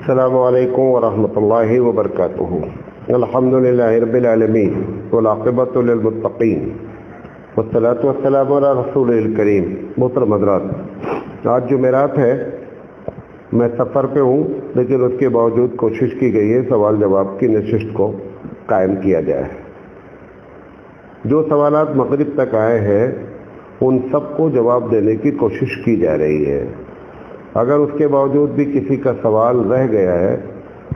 السلام علیکم ورحمۃ اللہ وبرکاتہ۔ الحمد للہ رب العالمین والعاقبۃ للمتقین والصلاۃ والسلام علی رسول الکریم۔ محترم حضرات، آج جمعرات ہے، میں سفر پہ ہوں، لیکن اس کے باوجود کوشش کی گئی ہے سوال جواب کی نشست کو قائم کیا جائے۔ جو سوالات مغرب تک آئے ہیں ان سب کو جواب دینے کی کوشش کی جا رہی ہے۔ اگر اس کے باوجود بھی کسی کا سوال رہ گیا ہے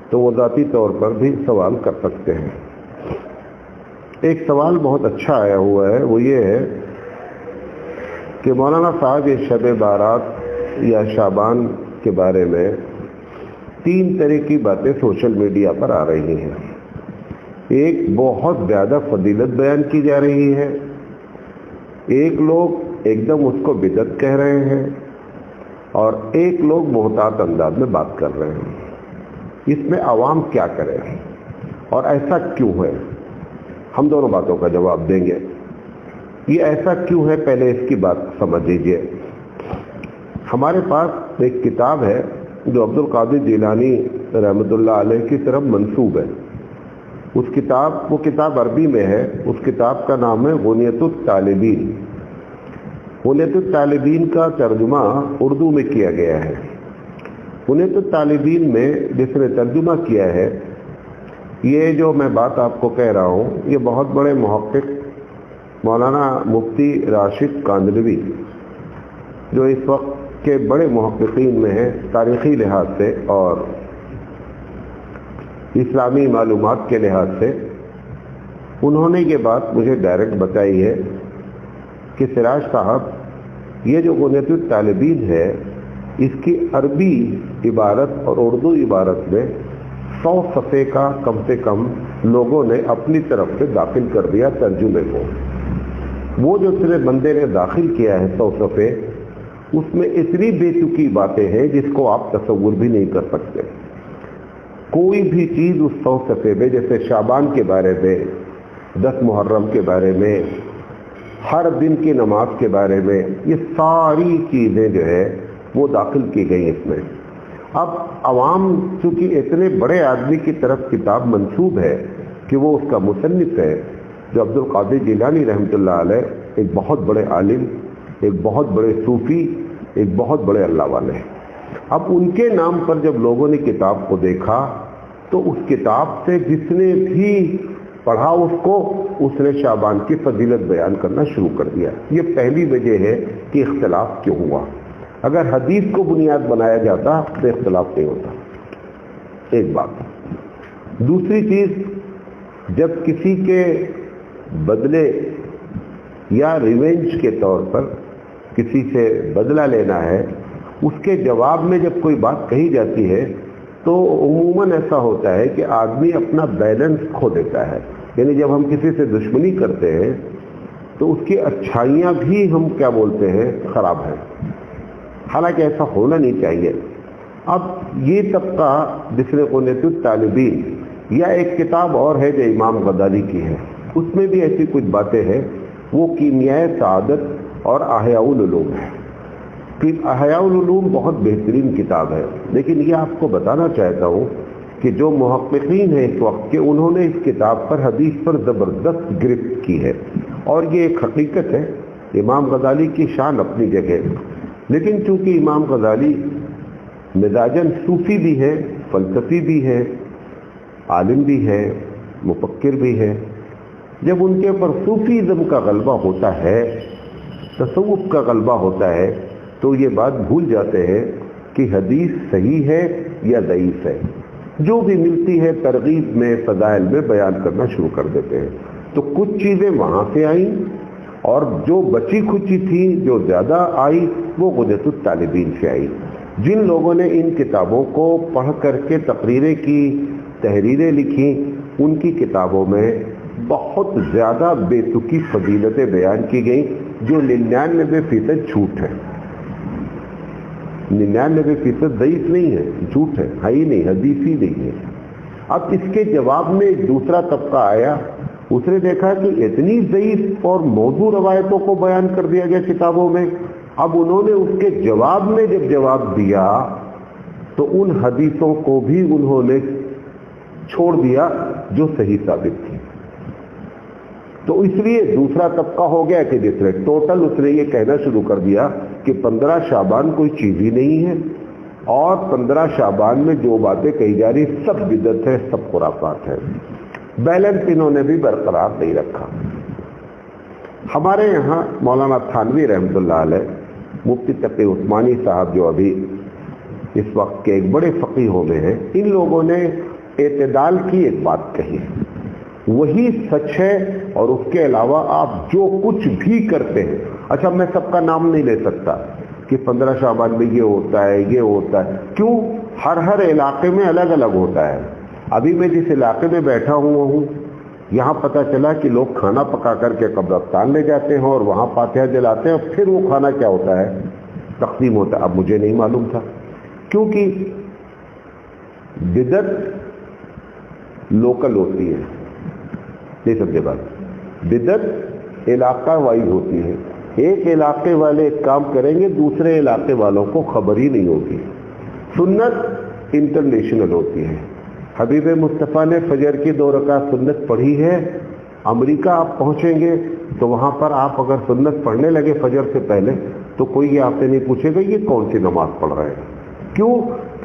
تو وہ ذاتی طور پر بھی سوال کر سکتے ہیں۔ ایک سوال بہت اچھا آیا ہوا ہے، وہ یہ ہے کہ مولانا صاحب یہ شب بارات یا شعبان کے بارے میں 3 طرح کی باتیں سوشل میڈیا پر آ رہی ہیں۔ ایک بہت زیادہ فضیلت بیان کی جا رہی ہے، ایک لوگ ایک دم اس کو بدعت کہہ رہے ہیں، اور ایک لوگ محتاط انداز میں بات کر رہے ہیں۔ اس میں عوام کیا کرے اور ایسا کیوں ہے؟ ہم دونوں باتوں کا جواب دیں گے۔ یہ ایسا کیوں ہے، پہلے اس کی بات سمجھ لیجیے۔ ہمارے پاس ایک کتاب ہے جو عبد القادر جیلانی رحمۃ اللہ علیہ کی طرف منسوب ہے۔ وہ کتاب عربی میں ہے۔ اس کتاب کا نام ہے غنیۃ الطالبین۔ غنیۃ الطالبین کا ترجمہ اردو میں کیا گیا ہے۔ غنیۃ الطالبین میں جس نے ترجمہ کیا ہے، یہ جو میں بات آپ کو کہہ رہا ہوں، یہ بہت بڑے محقق مولانا مفتی راشد کاندھلوی، جو اس وقت کے بڑے محققین میں ہیں تاریخی لحاظ سے اور اسلامی معلومات کے لحاظ سے، انہوں نے یہ بات مجھے ڈائریکٹ بتائی ہے کہ سراج صاحب، یہ جو غنیۃ الطالبین ہے، اس کی عربی عبارت اور اردو عبارت میں 100 صفحے کا کم سے کم لوگوں نے اپنی طرف سے داخل کر دیا ترجمے کو۔ وہ جو صرف بندے نے داخل کیا ہے 100 صفحے، اس میں اتنی بے تکی باتیں ہیں جس کو آپ تصور بھی نہیں کر سکتے۔ کوئی بھی چیز اس 100 صفحے میں، جیسے شعبان کے بارے میں، 10 محرم کے بارے میں، ہر دن کی نماز کے بارے میں، یہ ساری چیزیں جو ہے وہ داخل کی گئی اس میں۔ اب عوام چونکہ اتنے بڑے آدمی کی طرف کتاب منسوب ہے کہ وہ اس کا مصنف ہے، جو عبد القادر جیلانی رحمۃ اللہ علیہ، ایک بہت بڑے عالم، ایک بہت بڑے صوفی، ایک بہت بڑے اللہ والے ہیں۔ اب ان کے نام پر جب لوگوں نے کتاب کو دیکھا تو اس کتاب سے جس نے بھی پڑھا اس نے شعبان کی فضیلت بیان کرنا شروع کر دیا۔ یہ پہلی وجہ ہے کہ اختلاف کیوں ہوا۔ اگر حدیث کو بنیاد بنایا جاتا تو اختلاف نہیں ہوتا۔ ایک بات۔ دوسری چیز، جب کسی کے بدلے یا ریونج کے طور پر کسی سے بدلہ لینا ہے، اس کے جواب میں جب کوئی بات کہی جاتی ہے تو عموماً ایسا ہوتا ہے کہ آدمی اپنا بیلنس کھو دیتا ہے۔ یعنی جب ہم کسی سے دشمنی کرتے ہیں تو اس کی اچھائیاں بھی ہم کیا بولتے ہیں، خراب ہیں، حالانکہ ایسا ہونا نہیں چاہیے۔ اب یہ طبقہ جس نے غنیۃ الطالبین، یا ایک کتاب اور ہے جو امام غزالی کی ہے، اس میں بھی ایسی کچھ باتیں ہیں، وہ کیمیائے سعادت اور احیاء العلوم ہے۔ احیاء العلوم بہت بہترین کتاب ہے، لیکن یہ آپ کو بتانا چاہتا ہوں کہ جو محققین ہیں اس وقت کے، انہوں نے اس کتاب پر، حدیث پر زبردست گرفت کی ہے، اور یہ ایک حقیقت ہے۔ امام غزالی کی شان اپنی جگہ، لیکن چونکہ امام غزالی مزاجن صوفی بھی ہے، فلسفی بھی ہے، عالم بھی ہے، مفکر بھی ہے، جب ان کے اوپر صوفیزم کا غلبہ ہوتا ہے، تصوف کا غلبہ ہوتا ہے، تو یہ بات بھول جاتے ہیں کہ حدیث صحیح ہے یا ضعیف ہے۔ جو بھی ملتی ہے ترغیب میں، فضائل میں بیان کرنا شروع کر دیتے ہیں۔ تو کچھ چیزیں وہاں سے آئیں، اور جو بچی کھچی تھی، جو زیادہ آئی، وہ غنیۃ الطالبین سے آئی۔ جن لوگوں نے ان کتابوں کو پڑھ کر کے تقریریں کی، تحریریں لکھی، ان کی کتابوں میں بہت زیادہ بے تکی فضیلتیں بیان کی گئیں، جو 99% جھوٹ ہے۔ 99% ضعیف نہیں ہے، جھوٹ ہے ہی نہیں، حدیث ہی نہیں ہے۔ اب اس کے جواب میں ایک دوسرا طبقہ آیا، اس نے دیکھا کہ اتنی ضعیف اور موضوع روایتوں کو بیان کر دیا گیا کتابوں میں۔ اب انہوں نے اس کے جواب میں جب جواب دیا تو ان حدیثوں کو بھی انہوں نے چھوڑ دیا جو صحیح ثابت تھی. تو اس لیے دوسرا طبقہ ہو گیا کہ جس نے ٹوٹل اس نے یہ کہنا شروع کر دیا کہ 15 شعبان کوئی چیز ہی نہیں ہے، اور 15 شعبان میں جو باتیں کہی جا رہی سب بدعت ہے، سب خرافات ہے. بیلنس انہوں نے بھی برقرار نہیں رکھا. ہمارے یہاں مولانا تھانوی رحمۃ اللہ علیہ، مفتی تقی عثمانی صاحب جو ابھی اس وقت کے ایک بڑے فقیہوں میں ہیں، ان لوگوں نے اعتدال کی ایک بات کہی ہے، وہی سچ ہے، اور اس کے علاوہ آپ جو کچھ بھی کرتے ہیں. اچھا میں سب کا نام نہیں لے سکتا کہ 15 شعبان میں یہ ہوتا ہے یہ ہوتا ہے، کیوں؟ ہر علاقے میں الگ الگ ہوتا ہے. ابھی میں جس علاقے میں بیٹھا ہوا ہوں یہاں پتہ چلا کہ لوگ کھانا پکا کر کے قبرستان لے جاتے ہیں اور وہاں فاتحہ جلاتے ہیں، اور پھر وہ کھانا کیا ہوتا ہے؟ تقسیم ہوتا ہے. اب مجھے نہیں معلوم تھا، کیونکہ بدعت لوکل ہوتی ہے، نہیں سمجھے بات؟ بدعت علاقہ وائز ہوتی ہے. ایک علاقے والے ایک کام کریں گے، دوسرے علاقے والوں کو خبر ہی نہیں ہوگی. سنت انٹرنیشنل ہوتی ہے. حبیب مصطفیٰ نے فجر کی 2 رکعت سنت پڑھی ہے. امریکہ آپ پہنچیں گے تو وہاں پر آپ اگر سنت پڑھنے لگے فجر سے پہلے تو کوئی یہ آپ سے نہیں پوچھے گا یہ کون سی نماز پڑھ رہے ہیں. کیوں؟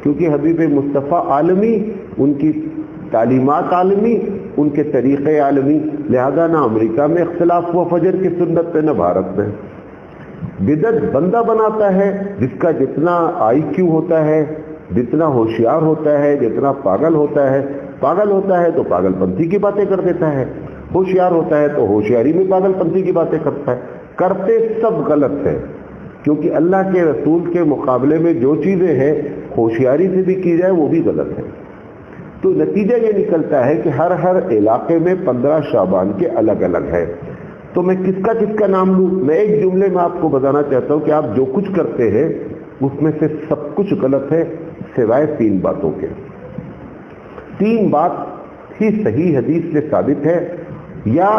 کیونکہ حبیب مصطفیٰ عالمی، ان کی تعلیمات عالمی، ان کے طریقے عالمی، لہذا نہ امریکہ میں اختلاف ہوا فجر کی سنت پہ نہ بھارت میں. بدعت بندہ بناتا ہے، جس کا جتنا آئی کیو ہوتا ہے، جتنا ہوشیار ہوتا ہے، جتنا پاگل ہوتا ہے تو پاگل پنتھی کی باتیں کر دیتا ہے، ہوشیار ہوتا ہے تو ہوشیاری میں پاگل پنتھی کی باتیں کرتا ہے. کرتے سب غلط ہے، کیونکہ اللہ کے رسول کے مقابلے میں جو چیزیں ہیں ہوشیاری سے بھی کی جائے وہ بھی غلط ہے. تو نتیجہ یہ نکلتا ہے کہ ہر علاقے میں 15 شعبان کے الگ الگ ہے. تو میں کس کا نام لوں؟ میں ایک جملے میں آپ کو بتانا چاہتا ہوں کہ آپ جو کچھ کرتے ہیں اس میں سے سب کچھ غلط ہے سوائے 3 باتوں کے. 3 بات ہی صحیح حدیث سے ثابت ہے یا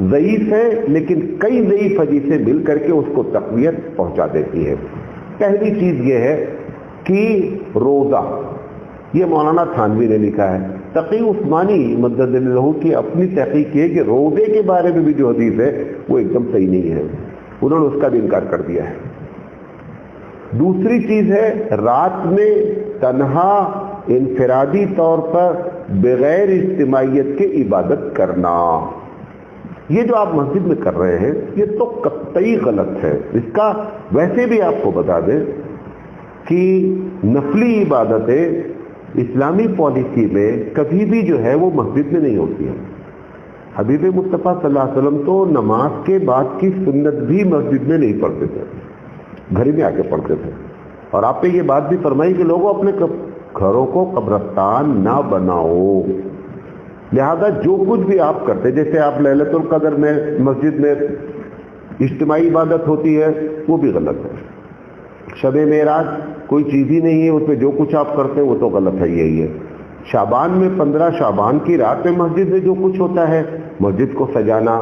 ضعیف ہے، لیکن کئی ضعیف حدیثیں مل کر کے اس کو تقویت پہنچا دیتی ہے. پہلی چیز یہ ہے کہ روزہ، یہ مولانا تھانوی نے لکھا ہے. تقی عثمانی مدد اللہ کی اپنی تحقیق ہے کہ روزے کے بارے میں بھی جو حدیث ہے وہ ایک دم صحیح نہیں ہے، انہوں نے اس کا بھی انکار کر دیا ہے. دوسری چیز ہے رات میں تنہا انفرادی طور پر بغیر اجتماعیت کے عبادت کرنا. یہ جو آپ مسجد میں کر رہے ہیں یہ تو قطعی غلط ہے. اس کا ویسے بھی آپ کو بتا دیں کہ نفلی عبادتیں اسلامی پالیسی میں کبھی بھی جو ہے وہ مسجد میں نہیں ہوتی ہیں. حبیب مصطفیٰ صلی اللہ علیہ وسلم تو نماز کے بعد کی سنت بھی مسجد میں نہیں پڑھتے تھے، گھر میں آ کے پڑھتے تھے. اور آپ نے یہ بات بھی فرمائی کہ لوگوں اپنے گھروں کو قبرستان نہ بناؤ. لہذا جو کچھ بھی آپ کرتے، جیسے آپ لیلۃ القدر میں مسجد میں اجتماعی عبادت ہوتی ہے وہ بھی غلط ہے. شب معراج کوئی چیز ہی نہیں ہے، اس پہ جو کچھ آپ کرتے ہیں وہ تو غلط ہے. یہی ہے شعبان میں 15 شعبان کی رات میں مسجد میں جو کچھ ہوتا ہے، مسجد کو سجانا،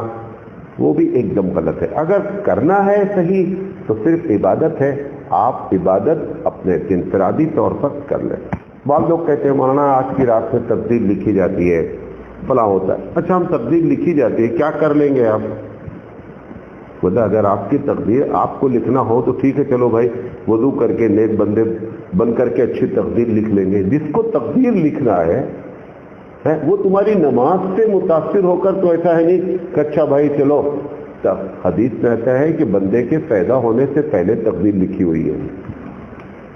وہ بھی ایک دم غلط ہے. اگر کرنا ہے صحیح تو صرف عبادت ہے، آپ عبادت اپنے انفرادی طور پر کر لیں. بعض لوگ کہتے ہیں مولانا آج کی رات میں تبدیل لکھی جاتی ہے، فلاں ہوتا ہے. اچھا ہم تبدیل لکھی جاتی ہے، کیا کر لیں گے آپ؟ خدا اگر آپ کی تقدیر آپ کو لکھنا ہو تو ٹھیک ہے، چلو بھائی وضو کر کے نیک بندے بن کر کے اچھی تقدیر لکھ لیں گے. جس کو تقدیر لکھنا ہے وہ تمہاری نماز سے متاثر ہو کر تو ایسا ہے نہیں کہ اچھا بھائی چلو. حدیث میں ایسا ہے کہ بندے کے پیدا ہونے سے پہلے تقدیر لکھی ہوئی ہے.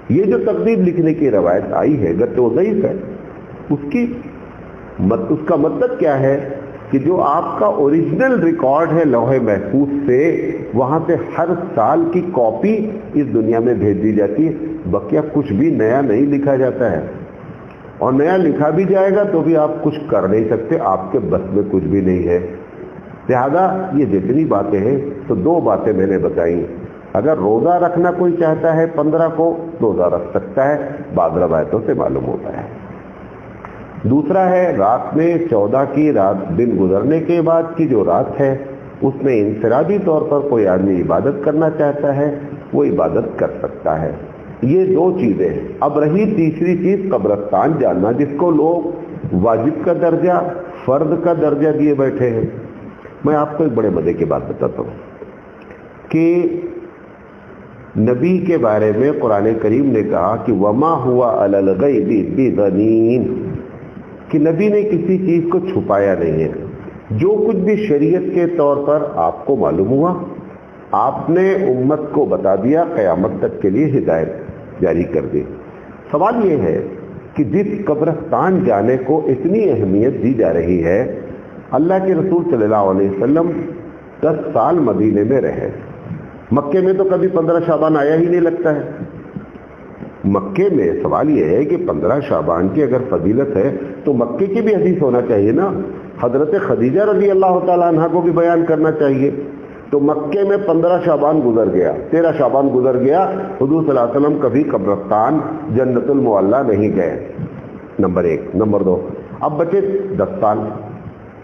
یہ جو تقدیر لکھنے کی روایت آئی ہے اگر تو ضعیف ہے. اس کا مطلب کیا ہے کہ جو آپ کا اوریجنل ریکارڈ ہے لوح محفوظ سے، وہاں سے ہر سال کی کاپی اس دنیا میں بھیج دی جاتی ہے. بقیہ کچھ بھی نیا نہیں لکھا جاتا ہے، اور نیا لکھا بھی جائے گا تو بھی آپ کچھ کر نہیں سکتے، آپ کے بس میں کچھ بھی نہیں ہے. لہذا یہ جتنی باتیں ہیں تو 2 باتیں میں نے بتائی. اگر روزہ رکھنا کوئی چاہتا ہے 15 کو روزہ رکھ سکتا ہے، بعض روایتوں سے معلوم ہوتا ہے. دوسرا ہے رات میں 14 کی رات دن گزرنے کے بعد کی جو رات ہے اس میں انفرادی طور پر کوئی آدمی عبادت کرنا چاہتا ہے وہ عبادت کر سکتا ہے. یہ دو چیزیں ہیں. اب رہی تیسری چیز قبرستان جاننا، جس کو لوگ واجب کا درجہ، فرض کا درجہ دیے بیٹھے ہیں. میں آپ کو ایک بڑے مزے کی بات بتاتا ہوں کہ نبی کے بارے میں قرآن کریم نے کہا کہ وما ہوا علی الغیب بضنین، کہ نبی نے کسی چیز کو چھپایا نہیں ہے. جو کچھ بھی شریعت کے طور پر آپ کو معلوم ہوا آپ نے امت کو بتا دیا، قیامت تک کے لیے ہدایت جاری کر دی. سوال یہ ہے کہ جس قبرستان جانے کو اتنی اہمیت دی جا رہی ہے، اللہ کے رسول صلی اللہ علیہ وسلم 10 سال مدینے میں رہے. مکے میں تو کبھی 15 شعبان آیا ہی نہیں لگتا ہے. مکے میں سوال یہ ہے کہ 15 شعبان کی اگر فضیلت ہے تو مکے کی بھی حدیث ہونا چاہیے نا. حضرت خدیجہ رضی اللہ تعالیٰ عنہ کو بھی بیان کرنا چاہیے. تو مکے میں 15 شعبان گزر گیا، 13 شعبان گزر گیا، حضور صلی اللہ علیہ وسلم کبھی قبرستان جنت المعلیٰ نہیں گئے. نمبر 1. نمبر 2، اب بچے 10 سال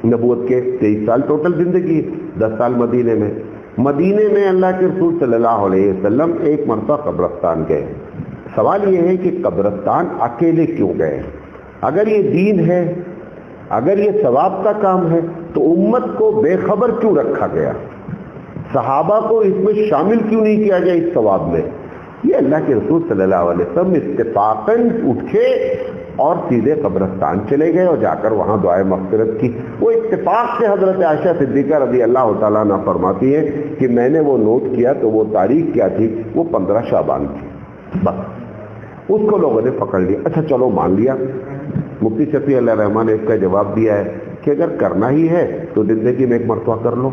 نبوت کے، 23 سال ٹوٹل زندگی، 10 سال مدینے میں. مدینے میں اللہ کے رسول صلی اللہ علیہ وسلم ایک مرتبہ قبرستان گئے. سوال یہ ہے کہ قبرستان اکیلے کیوں گئے؟ اگر یہ دین ہے، اگر یہ ثواب کا کام ہے تو امت کو بے خبر کیوں رکھا گیا؟ صحابہ کو اس میں شامل کیوں نہیں کیا گیا اس ثواب میں؟ یہ اللہ کے رسول صلی اللہ علیہ وسلم اتفاقاً اٹھے اور سیدھے قبرستان چلے گئے اور جا کر وہاں دعائے مغفرت کی. وہ اتفاق سے حضرت عائشہ صدیقہ رضی اللہ تعالیٰ عنہ فرماتی ہے کہ میں نے وہ نوٹ کیا تو وہ تاریخ کیا تھی؟ وہ 15 شعبان تھی. بس اس کو لوگوں نے پکڑ لیا. اچھا چلو مان لیا. مفتی شفیع اللہ رحمان نے اس کا جواب دیا ہے کہ اگر کرنا ہی ہے تو زندگی میں ایک مرتبہ کر لو،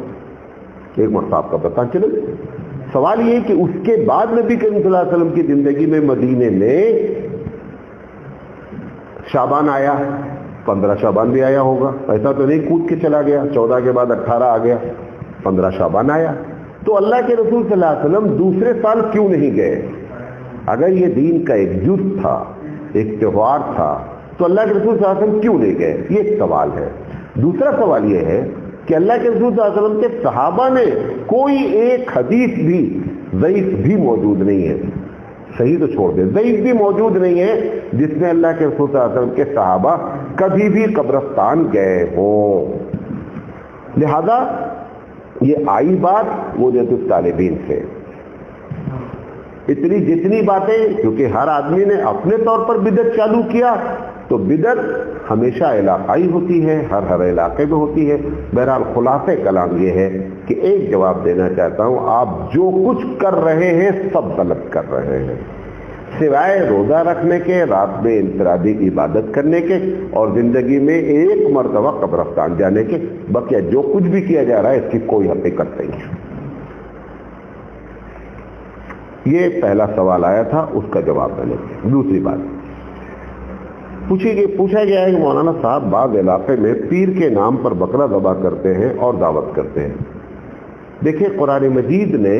ایک مرتبہ آپ کا پتہ چلے. سوال یہ کہ اس کے بعد نبی کریم صلی اللہ علیہ وسلم کی زندگی میں مدینے میں شعبان آیا، 15 شعبان بھی آیا ہوگا. ایسا تو نہیں کود کے چلا گیا، 14 کے بعد 18 آ گیا، 15 شعبان آیا. تو اللہ کے رسول صلی اللہ علیہ وسلم دوسرے سال کیوں نہیں گئے؟ اگر یہ دین کا ایک جز تھا، ایک تہوار تھا، تو اللہ کے رسول صلی اللہ علیہ وسلم کیوں نہیں گئے؟ یہ ایک سوال ہے. دوسرا سوال یہ ہے کہ اللہ کے رسول صلی اللہ علیہ وسلم کے صحابہ نے کوئی ایک حدیث بھی ضعیف بھی موجود نہیں ہے، صحیح تو چھوڑ دیں، ضعیف بھی موجود نہیں ہے جس میں اللہ کے رسول صلی اللہ علیہ وسلم کے صحابہ کبھی بھی قبرستان گئے ہوں. لہذا یہ آئی بات وجدت الطالبین سے. اتنی جتنی باتیں، کیونکہ ہر آدمی نے اپنے طور پر بدعت چالو کیا، تو بدعت ہمیشہ علاقائی ہوتی ہے، ہر علاقے میں ہوتی ہے. بہرحال خلاصہ کلام یہ ہے کہ ایک جواب دینا چاہتا ہوں، آپ جو کچھ کر رہے ہیں سب غلط کر رہے ہیں، سوائے روزہ رکھنے کے، رات میں انفرادی عبادت کرنے کے اور زندگی میں ایک مرتبہ قبرستان جانے کے. بقیہ جو کچھ بھی کیا جا رہا ہے اس کی کوئی حقیقت نہیں ہے. یہ پہلا سوال آیا تھا، اس کا جواب میں نے. دوسری بات پوچھا گیا ہے کہ مولانا صاحب بعض علاقے میں پیر کے نام پر بکرا ذبح کرتے ہیں اور دعوت کرتے ہیں. دیکھیں قرآن مجید نے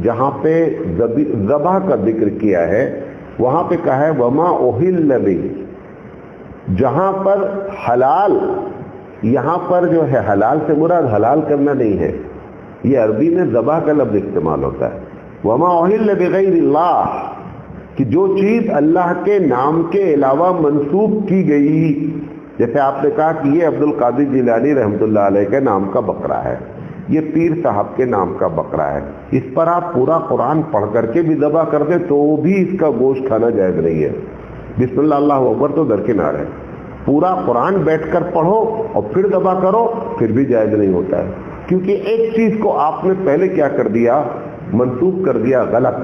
جہاں پہ ذبح کا ذکر کیا ہے وہاں پہ کہا ہے وما اہل بہ، جہاں پر حلال، یہاں پر جو ہے حلال سے مراد حلال کرنا نہیں ہے، یہ عربی میں ذبح کا لفظ استعمال ہوتا ہے. وما اہل بغیر اللہ، کہ جو چیز اللہ کے نام کے علاوہ منسوب کی گئی، جیسے آپ نے کہا کہ یہ عبد القادر جیلانی رحمۃ اللہ علیہ کے نام کا بکرا ہے، یہ پیر صاحب کے نام کا بکرا ہے، اس پر آپ پورا قرآن پڑھ کر کے بھی ذبح کر دیں تو بھی اس کا گوشت کھانا جائز نہیں ہے. بسم اللہ اللہ اکبر تو درکنار ہے، پورا قرآن بیٹھ کر پڑھو اور پھر ذبح کرو پھر بھی جائز نہیں ہوتا ہے. کیونکہ ایک چیز کو آپ نے پہلے کیا کر دیا، منسوب کر دیا غلط.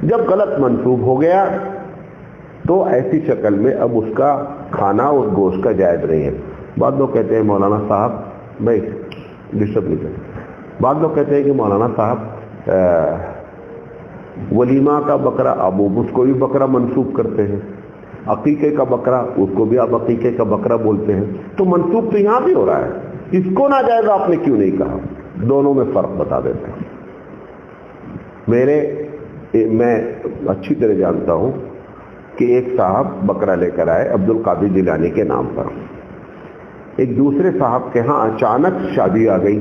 جب غلط منسوب ہو گیا تو ایسی شکل میں اب اس کا کھانا اس گوشت کا جائز نہیں ہے. بعض لوگ کہتے ہیں مولانا صاحب، بھائی ڈسٹرب نہیں کرتے، بعض لوگ کہتے ہیں کہ مولانا صاحب ولیمہ کا بکرا اب اس کو بھی بکرا منسوب کرتے ہیں، عقیقے کا بکرا اس کو بھی آپ عقیقے کا بکرا بولتے ہیں. تو منسوب تو یہاں بھی ہو رہا ہے، اس کو ناجائز آپ نے کیوں نہیں کہا؟ دونوں میں فرق بتا دیتے ہیں. میں اچھی طرح جانتا ہوں کہ ایک صاحب بکرا لے کر آئے عبد القادر جیلانی کے نام پر. ایک دوسرے صاحب کے ہاں اچانک شادی آ گئی،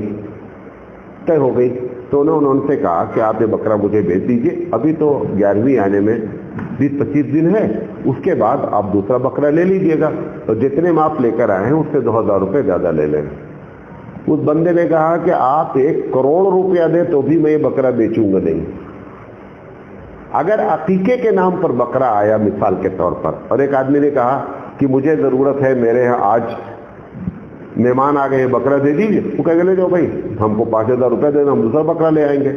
طے ہو گئی تو انہوں نے ان سے کہا کہ آپ یہ بکرا مجھے بیچ دیجئے، ابھی تو 11ویں آنے میں 20-25 دن ہے، اس کے بعد آپ دوسرا بکرا لے لیجئے گا، اور جتنے میں آپ لے کر آئے ہیں اس سے 2000 روپے زیادہ لے لیں۔ اس بندے نے کہا کہ آپ 1 کروڑ روپیہ دیں تو بھی میں یہ بکرا بیچوں گا نہیں۔ اگر عقیقے کے نام پر بکرا آیا مثال کے طور پر، اور ایک آدمی نے کہا کہ مجھے ضرورت ہے، میرے ہاں آج مہمان آ گئے، بکرا دے دیجیے، وہ کہہ گے لے جاؤ بھائی، ہم کو 5000 روپے دینا، ہم دوسرا بکرا لے آئیں گے۔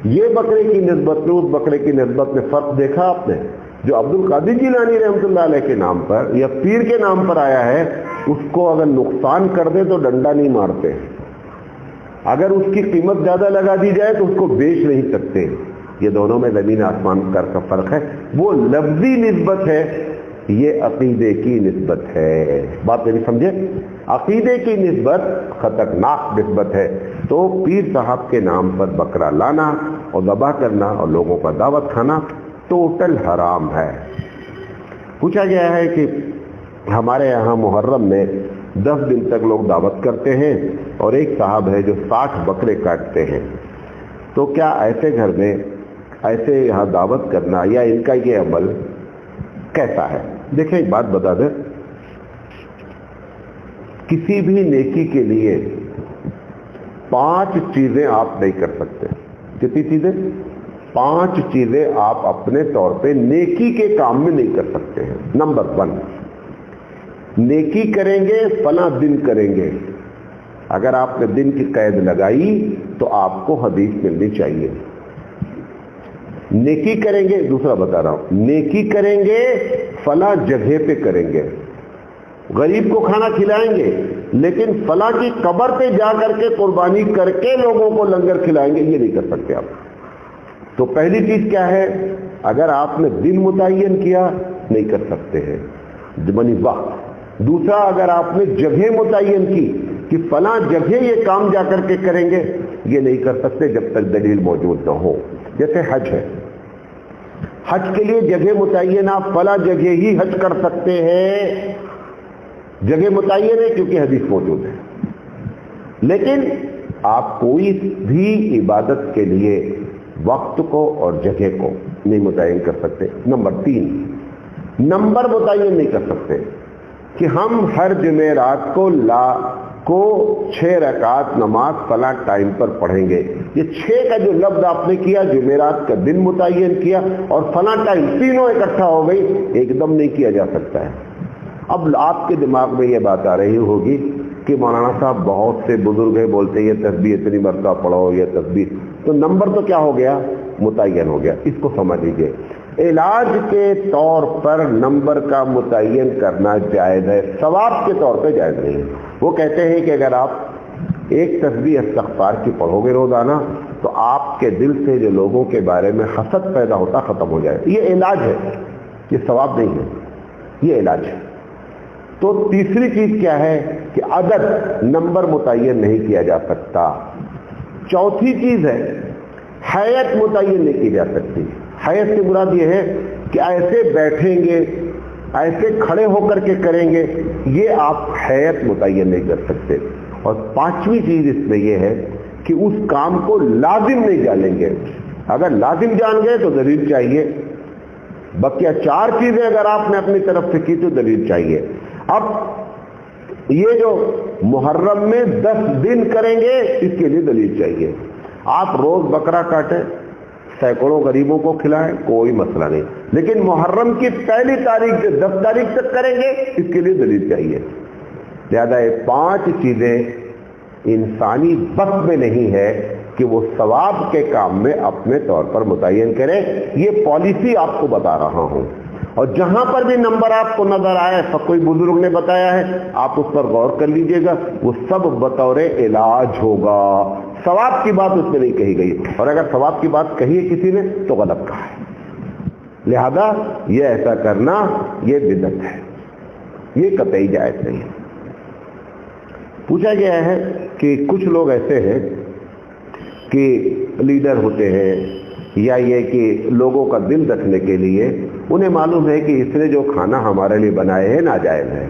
یہ بکرے کی نسبت میں اس بکرے کی نسبت میں فرق دیکھا آپ نے؟ جو عبد القادر جیلانی رحمۃ اللہ علیہ کے نام پر یا پیر کے نام پر آیا ہے، اس کو اگر نقصان کر دے تو ڈنڈا نہیں مارتے، اگر اس کی قیمت زیادہ لگا دی جائے تو اس کو بیچ نہیں سکتے۔ یہ دونوں میں زمین آسمان کا فرق ہے۔ وہ لفظی نسبت ہے، یہ عقیدے کی نسبت ہے۔ بات میری سمجھے؟ عقیدے کی نسبت خطرناک نسبت ہے۔ تو پیر صاحب کے نام پر بکرا لانا اور ذبح کرنا اور لوگوں کا دعوت کھانا ٹوٹل حرام ہے۔ پوچھا گیا ہے کہ ہمارے یہاں محرم میں 10 دن تک لوگ دعوت کرتے ہیں اور ایک صاحب ہے جو 60 بکرے کاٹتے ہیں، تو کیا ایسے گھر میں ایسے یہاں دعوت کرنا یا ان کا یہ عمل کیسا ہے؟ دیکھیں ایک بات بتا دیں، کسی بھی نیکی کے لیے 5 چیزیں آپ نہیں کر سکتے۔ کتنی چیزیں؟ 5 چیزیں آپ اپنے طور پہ نیکی کے کام میں نہیں کر سکتے ہیں۔ نمبر 1، نیکی کریں گے فلاں دن کریں گے۔ اگر آپ نے دن کی قید لگائی تو آپ کو حدیث ملنی چاہیے۔ نیکی کریں گے، دوسرا بتا رہا ہوں، نیکی کریں گے فلاں جگہ پہ کریں گے، غریب کو کھانا کھلائیں گے، لیکن فلاں کی قبر پہ جا کر کے قربانی کر کے لوگوں کو لنگر کھلائیں گے، یہ نہیں کر سکتے آپ۔ تو پہلی چیز کیا ہے؟ اگر آپ نے دن متعین کیا نہیں کر سکتے ہیں، بنی وقت۔ دوسرا، اگر آپ نے جگہ متعین کی کہ فلاں جگہ یہ کام جا کر کے کریں گے، یہ نہیں کر سکتے جب تک دلیل موجود نہ ہو۔ جیسے حج ہے، حج کے لیے جگہ متعین، آپ فلاں جگہ ہی حج کر سکتے ہیں، جگہ متعین ہے کیونکہ حدیث موجود ہے، لیکن آپ کوئی بھی عبادت کے لیے وقت کو اور جگہ کو نہیں متعین کر سکتے۔ نمبر 3، نمبر متعین نہیں کر سکتے کہ ہم ہر جمعرات کو 6 رکعت نماز فلاں ٹائم پر پڑھیں گے۔ یہ 6 کا جو لفظ آپ نے کیا، جمعرات کا دن متعین کیا اور فلاں ٹائم، تینوں اکٹھا ہو گئی، ایک دم نہیں کیا جا سکتا ہے۔ اب آپ کے دماغ میں یہ بات آ رہی ہوگی کہ مولانا صاحب بہت سے بزرگ ہیں بولتے ہیں یہ تسبیح اتنی مرتبہ پڑھو، یہ تسبیح، تو نمبر تو کیا ہو گیا؟ متعین ہو گیا۔ اس کو سمجھ لیجیے، علاج کے طور پر نمبر کا متعین کرنا جائز ہے، ثواب کے طور پہ جائز نہیں ہے۔ وہ کہتے ہیں کہ اگر آپ ایک تسبیح استغفار کی پڑھو گے روزانہ تو آپ کے دل سے جو لوگوں کے بارے میں حسد پیدا ہوتا ختم ہو جائے۔ یہ علاج ہے، یہ ثواب نہیں ہے، یہ علاج ہے۔ تو تیسری چیز کیا ہے کہ عدد، نمبر متعین نہیں کیا جا سکتا۔ چوتھی چیز ہے حیت متعین نہیں کی جا سکتی۔ حیت سے مراد یہ ہے کہ ایسے بیٹھیں گے، ایسے کھڑے ہو کر کے کریں گے، یہ آپ حیت متعین نہیں کر سکتے۔ اور 5ویں چیز اس میں یہ ہے کہ اس کام کو لازم نہیں جانیں گے۔ اگر لازم جان گئے تو دلیل چاہیے، بقیہ 4 چیزیں اگر آپ نے اپنی طرف سے کی تو دلیل چاہیے۔ اب یہ جو محرم میں 10 دن کریں گے، اس کے لیے دلیل چاہیے۔ آپ روز بکرا کاٹیں، سینکڑوں غریبوں کو کھلائیں، کوئی مسئلہ نہیں، لیکن محرم کی پہلی تاریخ سے 10 تاریخ تک کریں گے، اس کے لیے دلیل چاہیے۔ لہذا یہ 5 چیزیں انسانی بس میں نہیں ہے کہ وہ ثواب کے کام میں اپنے طور پر متعین کریں۔ یہ پالیسی آپ کو بتا رہا ہوں، اور جہاں پر بھی نمبر آپ کو نظر آیا ہے، کوئی بزرگ نے بتایا ہے، آپ اس پر غور کر لیجئے گا، وہ سب بطور علاج ہوگا، ثواب کی بات اس میں نہیں کہی گئی، اور اگر ثواب کی بات کہی ہے کسی نے تو غلط کہا ہے۔ لہذا یہ ایسا کرنا یہ بدعت ہے، یہ قطعی جائز نہیں ہے۔ پوچھا گیا ہے کہ کچھ لوگ ایسے ہیں کہ لیڈر ہوتے ہیں یا یہ کہ لوگوں کا دل رکھنے کے لیے انہیں معلوم ہے کہ اس نے جو کھانا ہمارے لیے بنائے ہیں ناجائز ہے،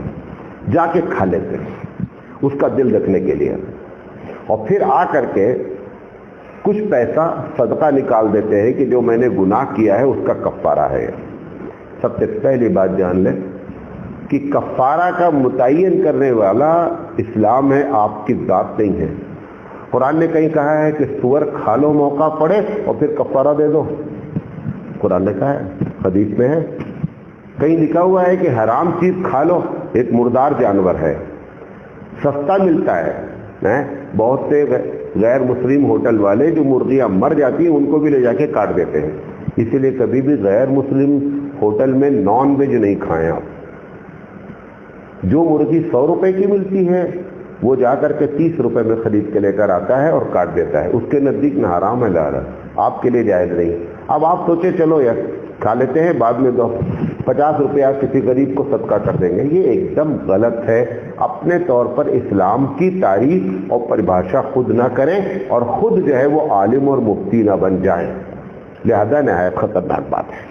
جا کے کھا لیتے ہیں اس کا دل رکھنے کے لیے، اور پھر آ کر کے کچھ پیسہ صدقہ نکال دیتے ہیں کہ جو میں نے گناہ کیا ہے اس کا کفارہ ہے. سب سے پہلی بات جان لیں کہ کفارہ کا متعین کرنے والا اسلام ہے، آپ کی ذات نہیں ہے. قرآن نے کہیں کہا ہے کہ سور کھا لو موقع پڑے اور پھر کفارہ دے دو، قرآن نے کہا ہے، حدیث میں ہے. کہیں لکھا ہوا ہے کہ حرام چیز کھا لو، ایک مردار جانور ہے، سستا ملتا ہے. بہت سے غیر مسلم ہوٹل والے جو مرغیاں مر جاتی ہیں ان کو بھی لے جا کے کاٹ دیتے ہیں. اسی لیے کبھی بھی غیر مسلم ہوٹل میں نان ویج نہیں کھائیں آپ. جو مرغی 100 روپے کی ملتی ہے وہ جا کر کے 30 روپے میں خرید کے لے کر آتا ہے اور کاٹ دیتا ہے. اس کے نزدیک نہ حرام ہے نہ حلال، آپ کے لیے جائز نہیں. اب آپ سوچے چلو یار کھا لیتے ہیں، بعد میں 50 روپیہ کسی غریب کو صدقہ کر دیں گے، یہ ایک دم غلط ہے. اپنے طور پر اسلام کی تعریف اور پریبھاشا خود نہ کریں اور خود جو ہے وہ عالم اور مفتی نہ بن جائیں، لہذا نہایت خطرناک بات ہے.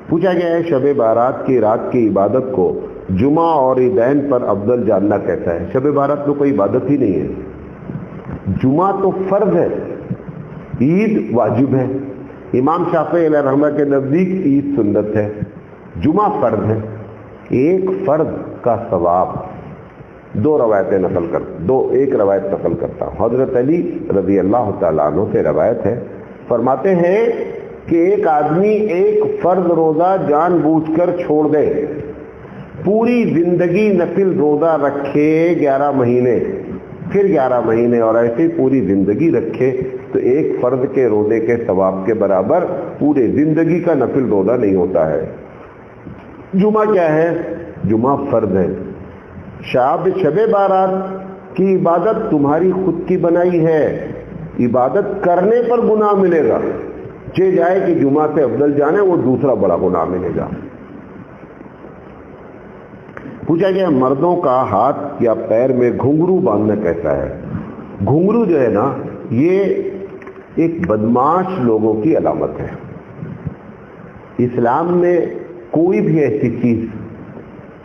پوچھا گیا ہے شب بارات کی رات کی عبادت کو جمعہ اور عیدین پر افضل جاننا کیسا ہے؟ شب بارات تو کوئی عبادت ہی نہیں ہے. جمعہ تو فرض ہے، عید واجب ہے. امام شافعی علیہ رحمہ کے نزدیک عید سنت ہے، جمعہ فرض ہے. ایک فرض کا ثواب دو روایتیں نقل ایک روایت نقل کرتا ہوں. حضرت علی رضی اللہ تعالیٰ عنہ سے روایت ہے، فرماتے ہیں کہ ایک آدمی ایک فرض روزہ جان بوجھ کر چھوڑ دے، پوری زندگی نفل روزہ رکھے 11 مہینے، پھر 11 مہینے اور ایسے پوری زندگی رکھے تو ایک فرض کے روزے کے ثواب کے برابر پورے زندگی کا نفل روزہ نہیں ہوتا ہے. جمعہ کیا ہے؟ جمعہ فرض ہے. شب بارات کی عبادت تمہاری خود کی بنائی ہے، عبادت کرنے پر گناہ ملے گا. جائے کہ جمعہ سے افضل جانے وہ دوسرا بڑا گناہ ملے گا. پوچھا گیا مردوں کا ہاتھ یا پیر میں گھنگرو باندھنا کیسا ہے؟ گھنگرو جو ہے نا یہ ایک بدماش لوگوں کی علامت ہے. اسلام میں کوئی بھی ایسی چیز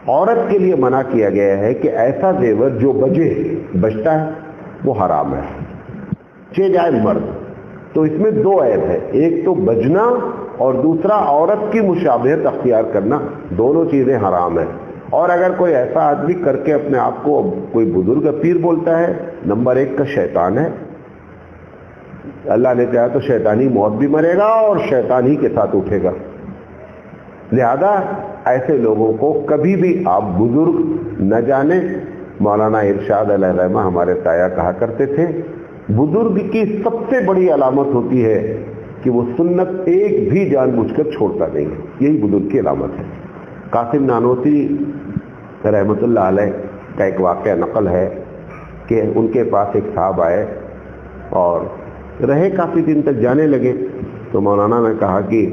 عورت کے لیے منع کیا گیا ہے کہ ایسا زیور جو بجتا ہے وہ حرام ہے، جائے مرد. تو اس میں دو عیب ہے، ایک تو بجنا اور دوسرا عورت کی مشابہت اختیار کرنا، دونوں چیزیں حرام ہیں. اور اگر کوئی ایسا آدمی کر کے اپنے آپ کو کوئی بزرگ پیر بولتا ہے، نمبر 1 کا شیطان ہے. اللہ نے چاہا تو شیطانی موت بھی مرے گا اور شیطان ہی کے ساتھ اٹھے گا. لہذا ایسے لوگوں کو کبھی بھی آپ بزرگ نہ جانیں. مولانا ارشاد علیہ رحمہ ہمارے تایا کہا کرتے تھے بزرگ کی سب سے بڑی علامت ہوتی ہے کہ وہ سنت ایک بھی جان بوجھ کر چھوڑتا نہیں ہے، یہی بزرگ کی علامت ہے. قاسم نانوتی رحمۃ اللہ علیہ کا ایک واقعہ نقل ہے کہ ان کے پاس ایک صاحب آئے اور رہے، کافی دن تک جانے لگے. تو مولانا نے کہا کہ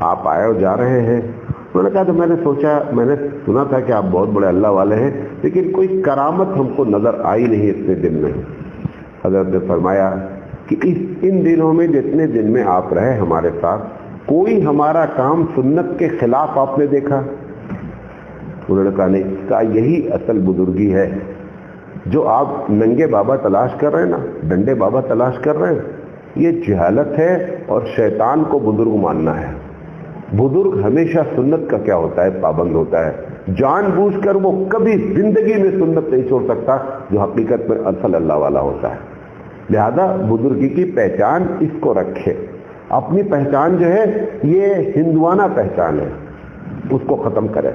آپ آئے اور جا رہے ہیں؟ انہوں نے کہا تو میں نے سوچا، میں نے سنا تھا کہ آپ بہت بڑے اللہ والے ہیں، لیکن کوئی کرامت ہم کو نظر آئی نہیں اتنے دن میں. حضرت نے فرمایا کہ ان دنوں میں جتنے دن میں آپ رہے ہمارے ساتھ کوئی ہمارا کام سنت کے خلاف آپ نے دیکھا؟ انہوں نے کہا نہیں. کہا یہی اصل بزرگی ہے، جو آپ ننگے بابا تلاش کر رہے ہیں نا، ڈنڈے بابا تلاش کر رہے ہیں، یہ جہالت ہے اور شیطان کو بزرگ ماننا ہے. بزرگ ہمیشہ سنت کا کیا ہوتا ہے؟ پابند ہوتا ہے. جان بوجھ کر وہ کبھی زندگی میں سنت نہیں چھوڑ سکتا جو حقیقت میں اصل اللہ والا ہوتا ہے. لہذا بزرگی کی پہچان اس کو رکھے. اپنی پہچان جو ہے یہ ہندوانہ پہچان ہے، اس کو ختم کرے.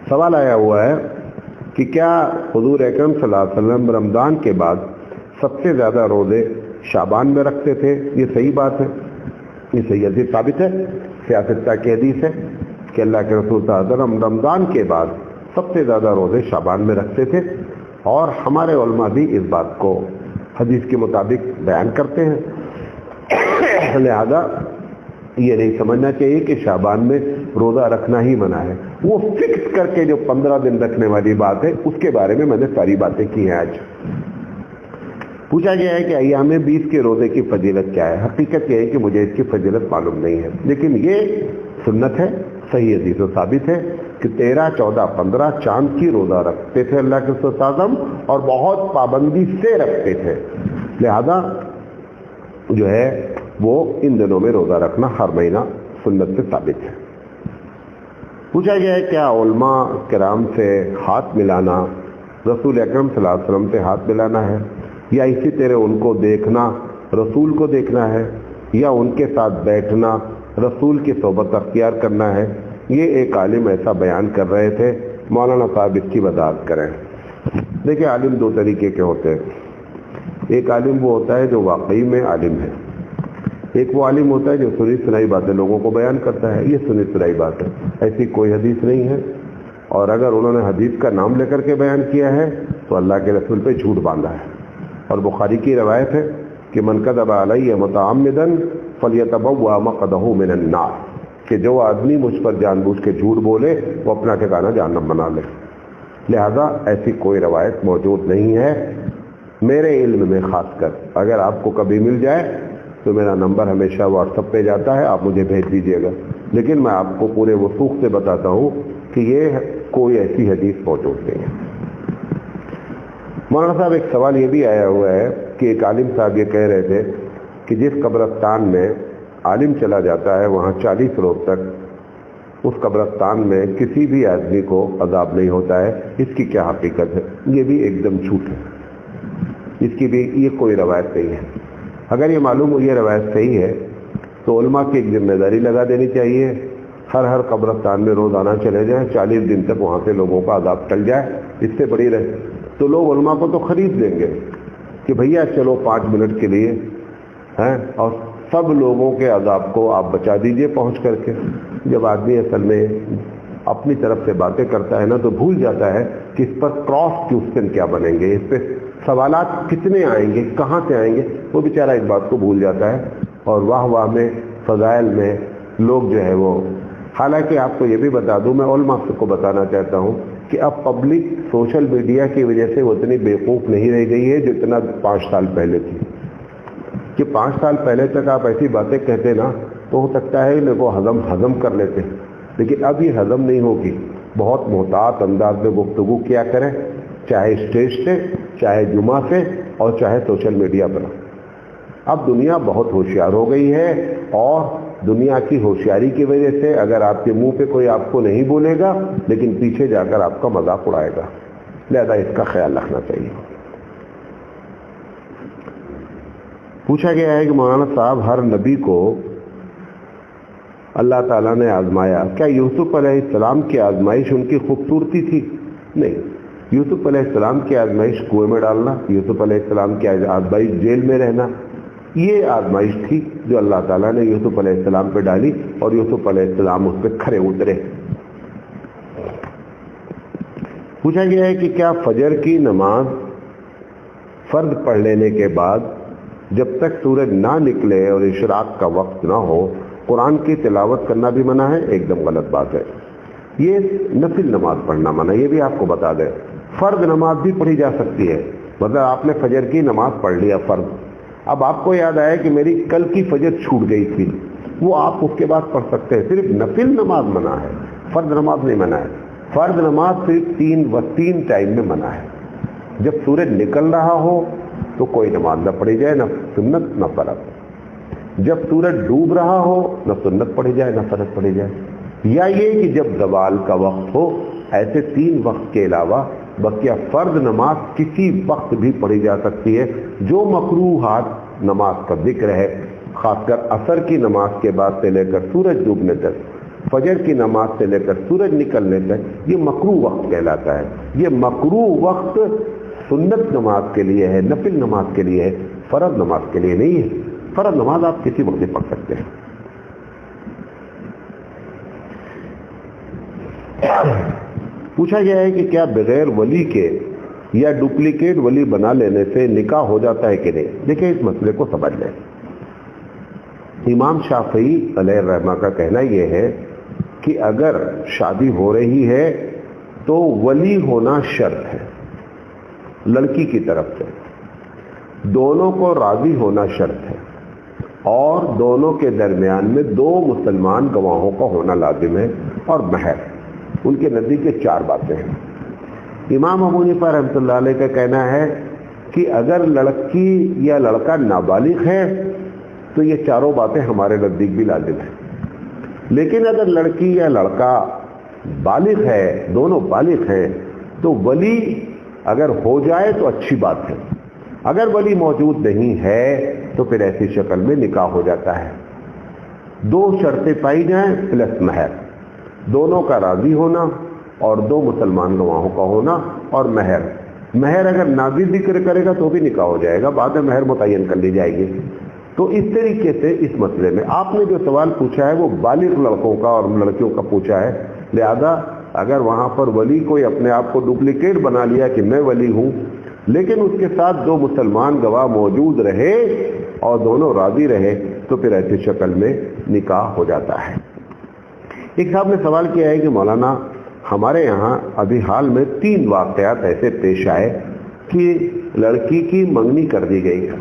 سوال آیا ہوا ہے کہ کیا حضور اکرم صلی اللہ علیہ وسلم رمضان کے بعد سب سے زیادہ روزے شعبان میں رکھتے تھے؟ یہ صحیح بات ہے، یہ صحیح حدیث ثابت ہے، سیاستہ کی حدیث ہے کہ اللہ کے رسول صلی اللہ علیہ وسلم رمضان کے بعد سب سے زیادہ روزے شعبان میں رکھتے تھے. اور ہمارے علماء بھی اس بات کو حدیث کے مطابق بیان کرتے ہیں. لہذا یہ نہیں سمجھنا چاہیے کہ شعبان میں روزہ رکھنا ہی منع ہے. وہ فکس کر کے جو 15 دن رکھنے والی بات ہے اس کے بارے میں نے ساری باتیں کی ہیں آج. پوچھا گیا ہے کہ ایام 20 کے روزے کی فضیلت کیا ہے؟ حقیقت یہ ہے کہ مجھے اس کی فضیلت معلوم نہیں ہے، لیکن یہ سنت ہے، صحیح حدیث و ثابت ہے کہ 13، 14، 15 چاند کی روزہ رکھتے تھے اللہ کے رسول صلی اللہ علیہ وسلم، اور بہت پابندی سے رکھتے تھے، لہذا جو ہے وہ ان دنوں میں روزہ رکھنا ہر مہینہ سنت سے ثابت ہے۔ پوچھا گیا ہے کیا علماء کرام سے ہاتھ ملانا رسول اکرم صلی اللہ علیہ وسلم سے ہاتھ ملانا ہے، یا اسی طرح ان کو دیکھنا رسول کو دیکھنا ہے، یا ان کے ساتھ بیٹھنا رسول کی صحبت اختیار کرنا ہے؟ یہ ایک عالم ایسا بیان کر رہے تھے، مولانا صاحب اس کی وضاحت کریں۔ دیکھیں عالم دو طریقے کے ہوتے ہیں، ایک عالم وہ ہوتا ہے جو واقعی میں عالم ہے، ایک وہ عالم ہوتا ہے جو سنی سنائی باتیں لوگوں کو بیان کرتا ہے، یہ سنی سنائی بات ہے، ایسی کوئی حدیث نہیں ہے، اور اگر انہوں نے حدیث کا نام لے کر کے بیان کیا ہے تو اللہ کے رسول پہ جھوٹ باندھا ہے۔ اور بخاری کی روایت ہے کہ من کذب علی متعمدا فلیتبوأ مقعدہ من النار، کہ جو آدمی مجھ پر جان بوجھ کے جھوٹ بولے وہ اپنا ٹھکانہ جہنم بنا لے۔ لہذا ایسی کوئی روایت موجود نہیں ہے میرے علم میں، خاص کر اگر آپ کو کبھی مل جائے تو میرا نمبر ہمیشہ واٹس ایپ پہ جاتا ہے، آپ مجھے بھیج دیجیے گا، لیکن میں آپ کو پورے وثوق سے بتاتا ہوں کہ یہ کوئی ایسی حدیث موجود نہیں ہے۔ مولانا صاحب ایک سوال یہ بھی آیا ہوا ہے کہ ایک عالم صاحب یہ کہہ رہے تھے کہ جس قبرستان میں عالم چلا جاتا ہے وہاں 40 روز تک اس قبرستان میں کسی بھی آدمی کو عذاب نہیں ہوتا ہے، اس کی کیا حقیقت ہے؟ یہ بھی ایک دم جھوٹ ہے، اس کی بھی یہ کوئی روایت نہیں ہے۔ اگر یہ معلوم ہو یہ روایت صحیح ہے تو علماء کی ایک ذمہ داری لگا دینی چاہیے، ہر قبرستان میں روزانہ چلے جائیں، 40 دن تک وہاں سے لوگوں کا عذاب ٹل جائے، اس سے بڑی رہے تو لوگ علماء کو تو خرید دیں گے کہ بھیا چلو 5 منٹ کے لیے ہیں، اور سب لوگوں کے عذاب کو آپ بچا دیجئے پہنچ کر کے۔ جب آدمی اصل میں اپنی طرف سے باتیں کرتا ہے نا تو بھول جاتا ہے کہ اس پر کراس کوسچن کیا بنیں گے، اس پہ سوالات کتنے آئیں گے، کہاں سے آئیں گے، وہ بیچارہ اس بات کو بھول جاتا ہے، اور واہ میں فضائل میں لوگ جو ہے وہ، حالانکہ آپ کو یہ بھی بتا دوں، میں علماء کو بتانا چاہتا ہوں کہ اب پبلک سوشل میڈیا کی وجہ سے اتنی بیوقوف نہیں رہ گئی ہے جتنا 5 سال پہلے تھی، کہ 5 سال پہلے تک آپ ایسی باتیں کہتے نا تو ہو سکتا ہے ان کو ہضم کر لیتے، لیکن اب یہ ہضم نہیں ہوگی۔ بہت محتاط انداز میں گفتگو کیا کریں، چاہے اسٹیج سے، چاہے جمعہ سے، اور چاہے سوشل میڈیا پر۔ اب دنیا بہت ہوشیار ہو گئی ہے، اور دنیا کی ہوشیاری کی وجہ سے اگر آپ کے منہ پہ کوئی آپ کو نہیں بولے گا لیکن پیچھے جا کر آپ کا مذاق اڑائے گا، لہذا اس کا خیال رکھنا چاہیے۔ پوچھا گیا ہے کہ مولانا صاحب ہر نبی کو اللہ تعالیٰ نے آزمایا، کیا یوسف علیہ السلام کی آزمائش ان کی خوبصورتی تھی؟ نہیں، یوسف علیہ السلام کی آزمائش کنویں میں ڈالنا، یوسف علیہ السلام کی آزمائش جیل میں رہنا، یہ آزمائش تھی جو اللہ تعالیٰ نے یوسف علیہ السلام پہ ڈالی، اور یوسف علیہ السلام اس پہ کھرے اترے۔ پوچھا گیا ہے کہ کیا فجر کی نماز فرض پڑھ لینے کے بعد جب تک سورج نہ نکلے اور اشراق کا وقت نہ ہو قرآن کی تلاوت کرنا بھی منع ہے؟ ایک دم غلط بات ہے، یہ نفل نماز پڑھنا منع، یہ بھی آپ کو بتا دیں۔ فرض نماز بھی پڑھی جا سکتی ہے، مطلب آپ نے فجر کی نماز پڑھ لیا فرض، اب آپ کو یاد آیا کہ میری کل کی فجر چھوٹ گئی تھی، وہ آپ اس کے بعد پڑھ سکتے ہیں، صرف نفل نماز منع ہے، فرض نماز نہیں منع ہے۔ فرض نماز صرف 3 ٹائم میں منع ہے، جب سورج نکل رہا ہو تو کوئی نماز نہ پڑھی جائے، نہ سنت نہ فرض، جب سورج ڈوب رہا ہو نہ سنت پڑھی جائے نہ فرض پڑھی جائے، یا یہ کہ جب زوال کا وقت ہو، ایسے 3 وقت کے علاوہ بقیہ فرض نماز کسی وقت بھی پڑھی جا سکتی ہے۔ جو مکروہات نماز کا ذکر ہے، خاص کر عصر کی نماز کے بعد سے لے کر سورج ڈوبنے تک، فجر کی نماز سے لے کر سورج نکلنے تک، یہ مکروہ وقت کہلاتا ہے۔ یہ مکروہ وقت سنت نماز کے لیے ہے، نفل نماز کے لیے ہے، فرض نماز کے لیے نہیں ہے۔ فرض نماز آپ کسی وقت پڑھ سکتے ہیں۔ پوچھا گیا ہے کہ کیا بغیر ولی کے یا ڈپلیکیٹ ولی بنا لینے سے نکاح ہو جاتا ہے کہ نہیں؟ دیکھیں اس مسئلے کو سمجھ لیں۔ امام شافعی علیہ الرحمہ کا کہنا یہ ہے کہ اگر شادی ہو رہی ہے تو ولی ہونا شرط ہے لڑکی کی طرف سے، دونوں کو راضی ہونا شرط ہے اور دونوں کے درمیان میں 2 مسلمان گواہوں کا ہونا لازم ہے اور مہر. ان کے نزدیک یہ 4 باتیں ہیں. امام ابو حنیفہ رحمۃ اللہ علیہ کا کہنا ہے کہ اگر لڑکی یا لڑکا نابالغ ہے تو یہ 4 باتیں ہمارے نزدیک بھی لازم ہیں. لیکن اگر لڑکی یا لڑکا بالغ ہے، دونوں بالغ ہیں، تو ولی اگر ہو جائے تو اچھی بات ہے. اگر ولی موجود نہیں ہے تو پھر ایسی شکل میں نکاح ہو جاتا ہے. 2 شرطیں پائی جائیں پلس مہر، دونوں کا راضی ہونا اور 2 مسلمان گواہوں کا ہونا اور مہر. مہر اگر نہ بھی ذکر کرے گا تو بھی نکاح ہو جائے گا، بعد میں مہر متعین کر لی جائے گی. تو اس طریقے سے اس مسئلے میں آپ نے جو سوال پوچھا ہے وہ بالغ لڑکوں کا اور لڑکیوں کا پوچھا ہے. لہذا اگر وہاں پر ولی کوئی اپنے آپ کو ڈپلیکیٹ بنا لیا کہ میں ولی ہوں، لیکن اس کے ساتھ 2 مسلمان گواہ موجود رہے اور دونوں راضی رہے تو پھر ایسی شکل میں نکاح ہو جاتا ہے. ایک صاحب نے سوال کیا ہے کہ مولانا ہمارے یہاں ابھی حال میں 3 واقعات ایسے پیش آئے کہ لڑکی کی منگنی کر دی گئی ہے.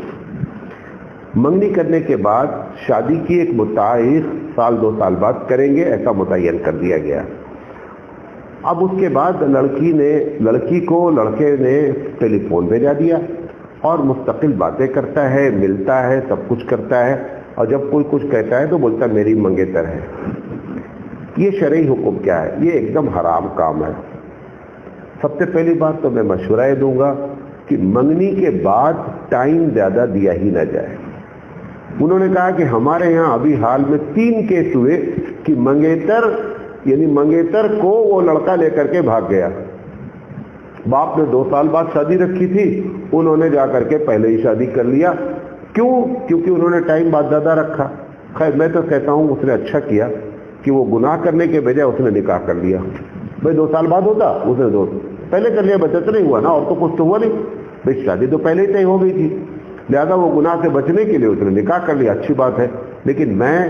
منگنی کرنے کے بعد شادی کی ایک متعارف 1-2 سال بعد کریں گے ایسا متعین کر دیا گیا. اب اس کے بعد لڑکی کو لڑکے نے ٹیلی فون بھیجا دیا اور مستقل باتیں کرتا ہے، ملتا ہے، سب کچھ کرتا ہے، اور جب کوئی کچھ کہتا ہے تو بولتا ہے میری منگیتر ہے. یہ شرعی حکم کیا ہے؟ یہ ایک دم حرام کام ہے. سب سے پہلی بات تو میں مشورہ دوں گا کہ منگنی کے بعد ٹائم زیادہ دیا ہی نہ جائے. انہوں نے کہا کہ ہمارے یہاں ابھی حال میں 3 کیس ہوئے کہ منگیتر کو وہ لڑکا لے کر کے بھاگ گیا. باپ نے 2 سال بعد شادی رکھی تھی، انہوں نے جا کر کے پہلے ہی شادی کر لیا. کیوں؟ کیونکہ انہوں نے ٹائم بعد زیادہ رکھا. خیر میں تو کہتا ہوں اس نے اچھا کیا کہ وہ گناہ کرنے کے بجائے اس نے نکاح کر لیا. بھائی 2 سال بعد ہوتا، اس نے 2 پہلے کر لیا، بچہ تو نہیں ہوا نا، اور تو کچھ تو ہوا نہیں. بھائی شادی تو پہلے ہی طے ہو گئی تھی، لہذا وہ گناہ سے بچنے کے لیے اس نے نکاح کر لیا، اچھی بات ہے. لیکن میں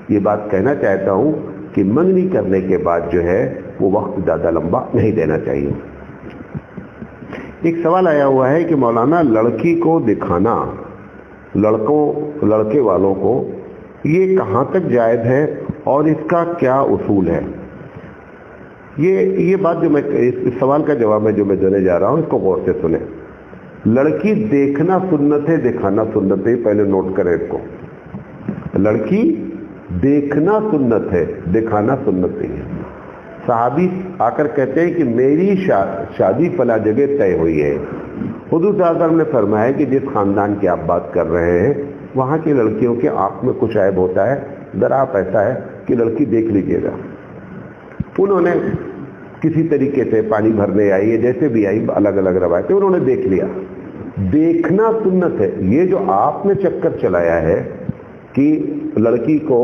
یہ بات کہنا چاہتا ہوں کہ منگنی کرنے کے بعد جو ہے وہ وقت زیادہ لمبا نہیں دینا چاہیے. ایک سوال آیا ہوا ہے کہ مولانا لڑکی کو دکھانا لڑکے والوں کو یہ کہاں تک جائز ہے اور اس کا کیا اصول ہے؟ یہ بات جو میں اس سوال کا جواب ہے جو میں دینے جا رہا ہوں، اس کو غور سے سنیں. لڑکی دیکھنا سنت ہے، دکھانا سنت ہے، پہلے نوٹ کریں اس کو. لڑکی دیکھنا سنت ہے، دکھانا سنت نہیں ہے. صحابی آ کر کہتے ہیں کہ میری شادی فلاں جگہ طے ہوئی ہے. حضور صلی اللہ علیہ وسلم نے فرمایا کہ جس خاندان کی آپ بات کر رہے ہیں وہاں کی لڑکیوں کے آنکھ میں کچھ عیب ہوتا ہے، ذرا آپ ایسا ہے کہ لڑکی دیکھ لیجئے گا. انہوں نے کسی طریقے سے پانی بھرنے آئی ہے، جیسے بھی آئی، الگ الگ روایتیں، انہوں نے دیکھ لیا. دیکھنا سنت ہے. یہ جو آپ نے چکر چلایا ہے کہ لڑکی کو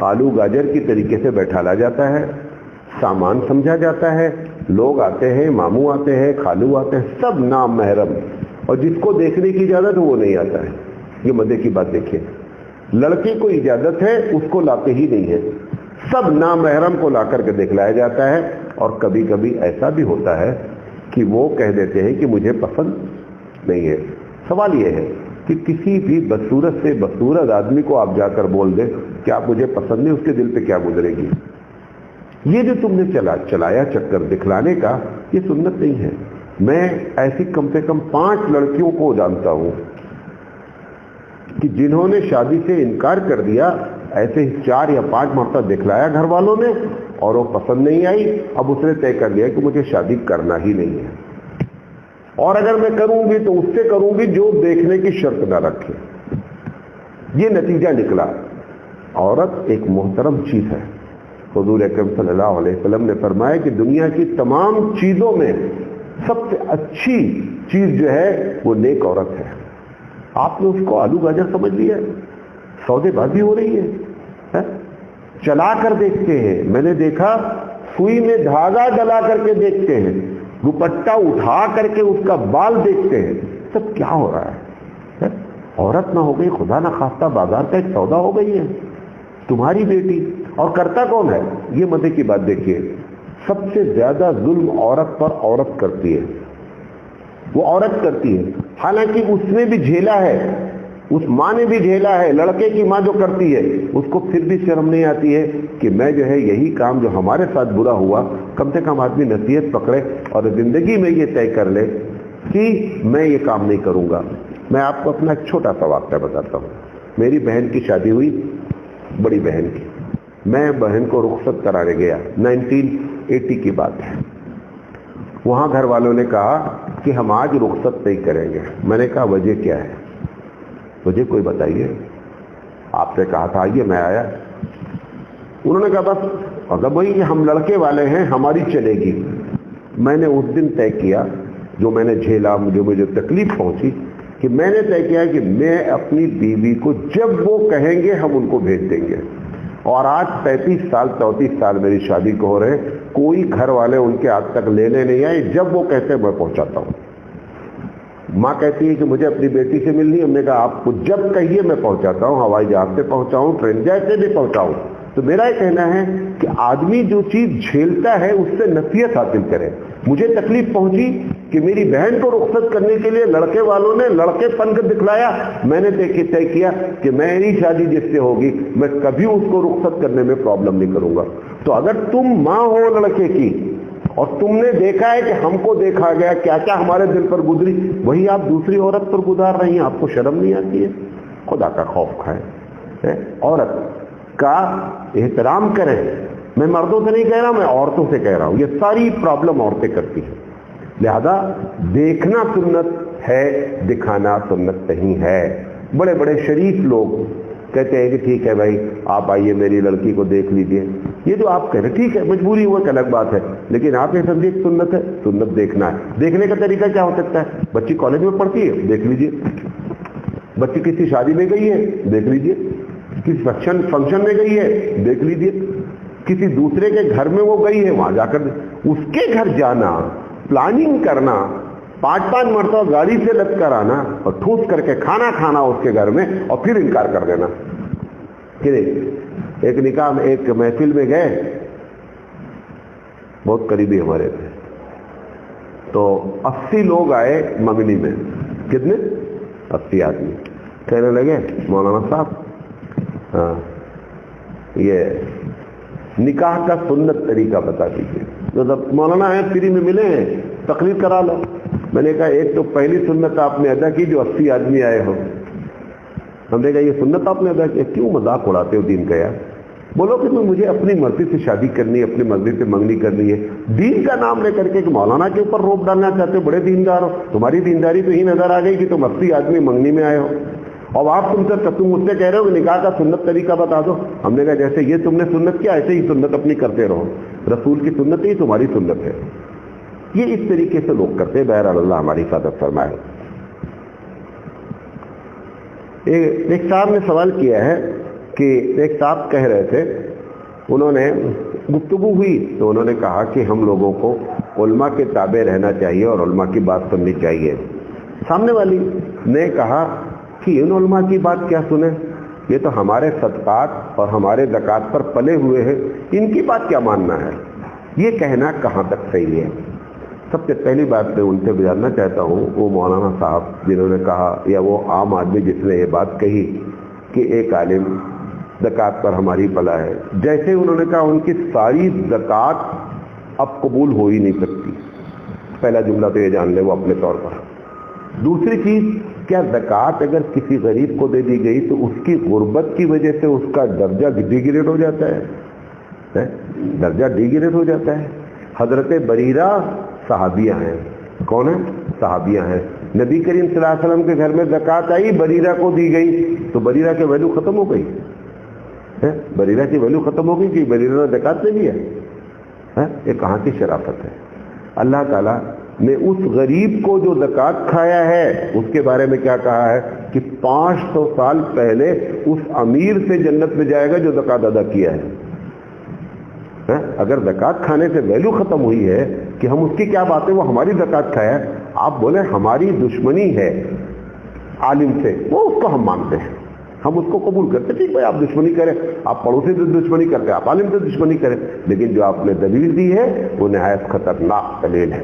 آلو گاجر کی طریقے سے بیٹھالا جاتا ہے، سامان سمجھا جاتا ہے، لوگ آتے ہیں، ماموں آتے ہیں، خالو آتے ہیں، سب نام محرم، اور جس کو دیکھنے کی اجازت ہے وہ نہیں آتا ہے. یہ مزے کی بات دیکھیے، لڑکی کو اجازت ہے، اس کو لاتے ہی نہیں ہے. سب نامحرم کو لا کر کے دکھلایا جاتا ہے. اور کبھی کبھی ایسا بھی ہوتا ہے کہ وہ کہہ دیتے ہیں کہ مجھے پسند نہیں ہے. سوال یہ ہے کہ کسی بھی بدصورت آدمی کو آپ جا کر بول دیں کہ آپ مجھے پسند نہیں، اس کے دل پہ کیا گزرے گی؟ یہ جو تم نے چلایا چکر دکھلانے کا، یہ سنت نہیں ہے. میں ایسی کم سے کم 5 لڑکیوں کو جانتا ہوں کہ جنہوں نے شادی سے انکار کر دیا، ایسے ہی 4 یا 5 مرتبہ دکھلایا گھر والوں نے اور وہ پسند نہیں آئی. اب اس نے طے کر لیا کہ مجھے شادی کرنا ہی نہیں ہے، اور اگر میں کروں گی تو اس سے کروں گی جو دیکھنے کی شرط نہ رکھے. یہ نتیجہ نکلا. عورت ایک محترم چیز ہے. حضور اکرم صلی اللہ علیہ وسلم نے فرمایا کہ دنیا کی تمام چیزوں میں سب سے اچھی چیز جو ہے وہ نیک عورت ہے. آپ نے اس کو آلو گاجر سمجھ لیا، سودے بازی ہو رہی ہے. چلا کر دیکھتے ہیں، میں نے دیکھا سوئی میں دھاگا ڈلا کر کے دیکھتے ہیں، دوپٹہ اٹھا کر کے اس کا بال دیکھتے ہیں. سب کیا ہو رہا ہے؟ عورت نہ ہو گئی خدا نہ خواستہ بازار کا ایک سودا ہو گئی ہے تمہاری بیٹی. اور کرتا کون ہے؟ یہ مزے کی بات دیکھیے، سب سے زیادہ ظلم عورت پر عورت کرتی ہے. وہ عورت کرتی ہے. حالانکہ اس نے بھی جھیلا ہے، اس ماں نے بھی جھیلا ہے، لڑکے کی ماں جو کرتی ہے اس کو پھر بھی شرم نہیں آتی ہے کہ میں جو ہے یہی کام جو ہمارے ساتھ برا ہوا، کم سے کم آدمی نصیحت پکڑے اور زندگی میں یہ طے کر لے کہ میں یہ کام نہیں کروں گا۔ میں آپ کو اپنا ایک چھوٹا سا واقعہ بتاتا ہوں۔ میری بہن کی شادی ہوئی، بڑی بہن کی، میں بہن کو رخصت کرانے گیا، 1980 کی بات ہے۔ وہاں گھر والوں نے کہا کہ ہم آج رخصت نہیں کریں گے۔ میں نے کہا وجہ کیا ہے؟ مجھے کوئی بتائیے، آپ نے کہا تھا آئیے، میں آیا۔ انہوں نے کہا بس اگر بھائی کہ ہم لڑکے والے ہیں، ہماری چلے گی۔ میں نے اس دن طے کیا، جو میں نے جھیلا، مجھے تکلیف پہنچی، کہ میں نے طے کیا کہ میں اپنی بیوی کو جب وہ کہیں گے ہم ان کو بھیج دیں گے۔ اور آج 35 سال 34 سال میری شادی کو ہو رہے، کوئی گھر والے ان کے ہاتھ تک لینے نہیں آئے، جب وہ کہتے ہیں میں پہنچاتا ہوں۔ ماں کہتی ہے کہ مجھے اپنی بیٹی سے ملنی ہے، ہم نے کہا آپ کو جب کہیے میں پہنچاتا ہوں، ہوائی جہاز سے پہنچاؤں، ٹرین جیسے بھی پہنچاؤں۔ تو میرا یہ کہنا ہے کہ آدمی جو چیز جھیلتا ہے اس سے نصیحت حاصل کرے۔ مجھے تکلیف پہنچی کہ میری بہن کو رخصت کرنے کے لیے لڑکے والوں نے لڑکے پن کر دکھلایا، میں نے طے کیا کہ میری شادی جس سے ہوگی میں کبھی اس کو رخصت کرنے میں پرابلم نہیں کروں گا۔ تو اگر تم ماں ہو لڑکے کی اور تم نے دیکھا ہے کہ ہم کو دیکھا گیا، کیا کیا ہمارے دل پر گزری، وہی آپ دوسری عورت پر گزار رہی ہیں، آپ کو شرم نہیں آتی ہے؟ خدا کا خوف کھائے، عورت کا احترام کریں۔ میں مردوں سے نہیں کہہ رہا، میں عورتوں سے کہہ رہا ہوں، یہ ساری پرابلم عورتیں کرتی ہیں۔ لہذا دیکھنا سنت ہے، دکھانا سنت نہیں ہے۔ بڑے بڑے شریف لوگ کہتے ہیں کہ ٹھیک ہے بھائی آپ آئیے میری لڑکی کو دیکھ لیجئے، یہ جو آپ کہہ رہے ٹھیک ہے، مجبوری ہوا کہ الگ بات ہے، لیکن آپ یہ سمجھے کہ سنت ہے، سنت دیکھنا ہے۔ دیکھنے کا طریقہ کیا ہو سکتا ہے؟ بچی کالج میں پڑھتی ہے، دیکھ لیجئے، بچی کسی شادی میں گئی ہے، دیکھ لیجئے، کسی فنکشن میں گئی ہے، دیکھ لیجئے، کسی دوسرے کے گھر میں وہ گئی ہے، وہاں جا کر اس کے گھر جانا، پلاننگ کرنا، 5 مرتبہ گاڑی سے لگ کر آنا اور ٹھوس کر کے کھانا کھانا اس کے گھر میں اور پھر انکار کر دینا۔ کہ ایک نکاح میں ایک محفل میں گئے، بہت قریبی ہمارے تھے، تو 80 لوگ آئے منگنی میں۔ کتنے؟ 80 آدمی۔ کہنے لگے مولانا صاحب یہ نکاح کا سنت طریقہ بتا دیجیے۔ مولانا ہے فری میں ملے ہیں، تقریر کرا لو۔ میں نے کہا ایک تو پہلی سنت آپ نے ادا کی جو 80 آدمی آئے ہو۔ ہم نے کہا یہ سنت آپ نے ادا کی، کیوں مذاق اڑاتے ہو دین کا یار؟ بولو کہ مجھے اپنی مرضی سے شادی کرنی ہے، اپنی مرضی سے منگنی کرنی ہے، دین کا نام لے کر کے کہ مولانا کے اوپر روپ ڈالنا چاہتے ہو، بڑے دیندار ہو، تمہاری دینداری تو ہی نظر آ گئی کہ تم 80 آدمی منگنی میں آئے ہو، اور آپ تم مجھ سے کہہ رہے ہو کہ نکاح کا سنت طریقہ بتا دو۔ ہم نے کہا جیسے یہ تم نے سنت کیا، ایسے ہی سنت اپنی کرتے رہو، رسول کی سنت ہی تمہاری سنت ہے۔ یہ اس طریقے سے لوگ کرتے ہیں۔ بہرحال اللہ ہماری حفاظت فرمائے۔ ایک صاحب نے سوال کیا ہے کہ ایک صاحب کہہ رہے تھے، انہوں نے گفتگو ہوئی تو انہوں نے کہا کہ ہم لوگوں کو علماء کے تابع رہنا چاہیے اور علماء کی بات سننی چاہیے۔ سامنے والی نے کہا کہ ان علماء کی بات کیا سنیں، یہ تو ہمارے صدقات اور ہمارے زکوٰۃ پر پلے ہوئے ہیں، ان کی بات کیا ماننا ہے؟ یہ کہنا کہاں تک صحیح ہے؟ سب سے پہلی بات میں ان سے جاننا چاہتا ہوں، وہ مولانا صاحب جنہوں نے کہا، یا وہ عام آدمی جس نے یہ بات کہی کہ ایک عالم زکوٰۃ پر ہماری پلا ہے، جیسے انہوں نے کہا ان کی ساری زکوٰۃ اب قبول ہو ہی نہیں سکتی۔ پہلا جملہ تو یہ جان لے وہ اپنے طور پر۔ دوسری چیز، کیا زکوٰۃ اگر کسی غریب کو دے دی گئی تو اس کی غربت کی وجہ سے اس کا درجہ ڈی گریڈ ہو جاتا ہے؟ درجہ ڈی گریڈ ہو جاتا ہے؟ حضرت بریرہ صحابیہ ہیں، کون ہیں؟ صحابیہ ہیں۔ نبی کریم صلی اللہ علیہ وسلم کے گھر میں زکوٰۃ آئی، بریرہ کو دی گئی تو بریرہ کی ویلیو ختم ہو گئی؟ بریرہ کی ویلیو ختم ہو گئی کہ بریرہ نے زکوٰۃ دے دیا؟ یہ کہاں کی شرافت ہے؟ اللہ تعالیٰ نے اس غریب کو جو زکوٰۃ کھایا ہے اس کے بارے میں کیا کہا ہے کہ 500 سال پہلے اس امیر سے جنت میں جائے گا جو زکوٰۃ ادا کیا ہے۔ اگر زکوٰۃ کھانے سے ویلیو ختم ہوئی ہے کہ ہم اس کی کیا بات ہے، وہ ہماری زکوٰۃ کھایا ہے، آپ بولیں ہماری دشمنی ہے عالم سے، وہ اس کو ہم مانتے ہیں، ہم اس کو قبول کرتے، ٹھیک بھائی آپ دشمنی کریں، آپ پڑوسی سے دشمنی کرتے، آپ عالم سے دشمنی کریں، لیکن جو آپ نے دلیل دی ہے وہ نہایت خطرناک دلیل ہے۔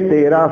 13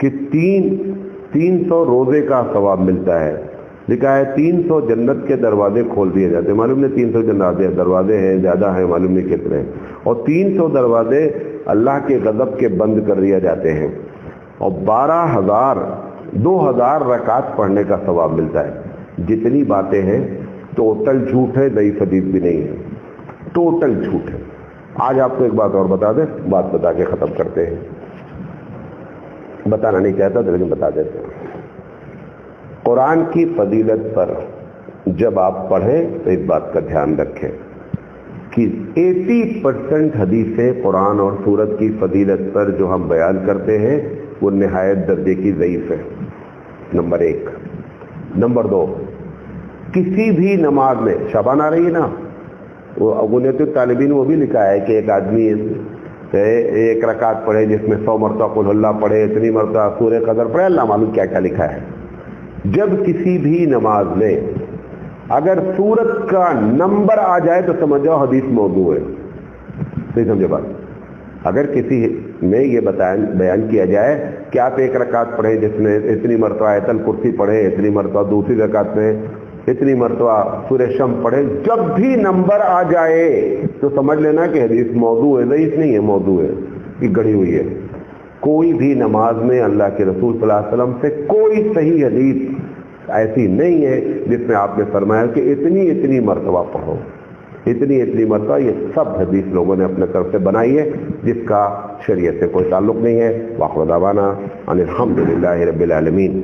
کہ 300 روزے کا ثواب ملتا ہے. لکھا ہے 300 جنت کے دروازے کھول دیے جاتے ہیں. معلوم نہیں 300 دروازے ہیں، زیادہ ہیں، معلوم نہیں کتنے ہیں. اور 300 دروازے اللہ کے غضب کے بند کر دیے جاتے ہیں. اور 2000 رکعت پڑھنے کا ثواب ملتا ہے. جتنی باتیں ہیں ٹوٹل جھوٹ ہے، ضعیف حدیث بھی نہیں ہے، ٹوٹل جھوٹ ہے. آج آپ کو ایک بات اور بتا دیں، بات بتا کے ختم کرتے ہیں. بتانا نہیں چاہتا لیکن بتا دیتے ہیں. قرآن کی فضیلت پر جب آپ پڑھیں تو اس بات کا دھیان رکھیں کہ 80% حدیثیں قرآن اور سورت کی فضیلت پر جو ہم بیان کرتے ہیں وہ نہایت درجے کی ضعیف ہے. نمبر 1. نمبر 2، کسی بھی نماز میں شبان آ رہی ہے نا، وہ اغنیت الطالبین وہ بھی لکھا ہے کہ ایک آدمی ایک رکعت پڑھے جس میں 100 مرتبہ قل اللہ پڑھے، اتنی مرتبہ سورہ قدر پڑھے، اللہ معلوم کیا کیا لکھا ہے. جب کسی بھی نماز میں اگر سورت کا نمبر آ جائے تو سمجھ جاؤ حدیث موضوع ہے. صحیح سمجھے بات؟ اگر کسی میں یہ بیان کیا جائے کہ آپ ایک رکعت پڑھیں جس میں اتنی مرتبہ آیت الکرسی پڑھے، اتنی مرتبہ دوسری رکعت میں اتنی مرتبہ سورہ شمس پڑھے، جب بھی نمبر آ جائے تو سمجھ لینا کہ حدیث موضوع ہے. ضعیف نہیں ہے، موضوع ہے، یہ گڑھی ہوئی ہے. کوئی بھی نماز میں اللہ کے رسول صلی اللہ علیہ وسلم سے کوئی صحیح حدیث ایسی نہیں ہے جس میں آپ نے فرمایا کہ اتنی مرتبہ پڑھو، اتنی مرتبہ. یہ سب حدیث لوگوں نے اپنے طرف سے بنائی ہے جس کا شریعت سے کوئی تعلق نہیں ہے. وآخر دعوانا ان الحمد للہ رب العالمین.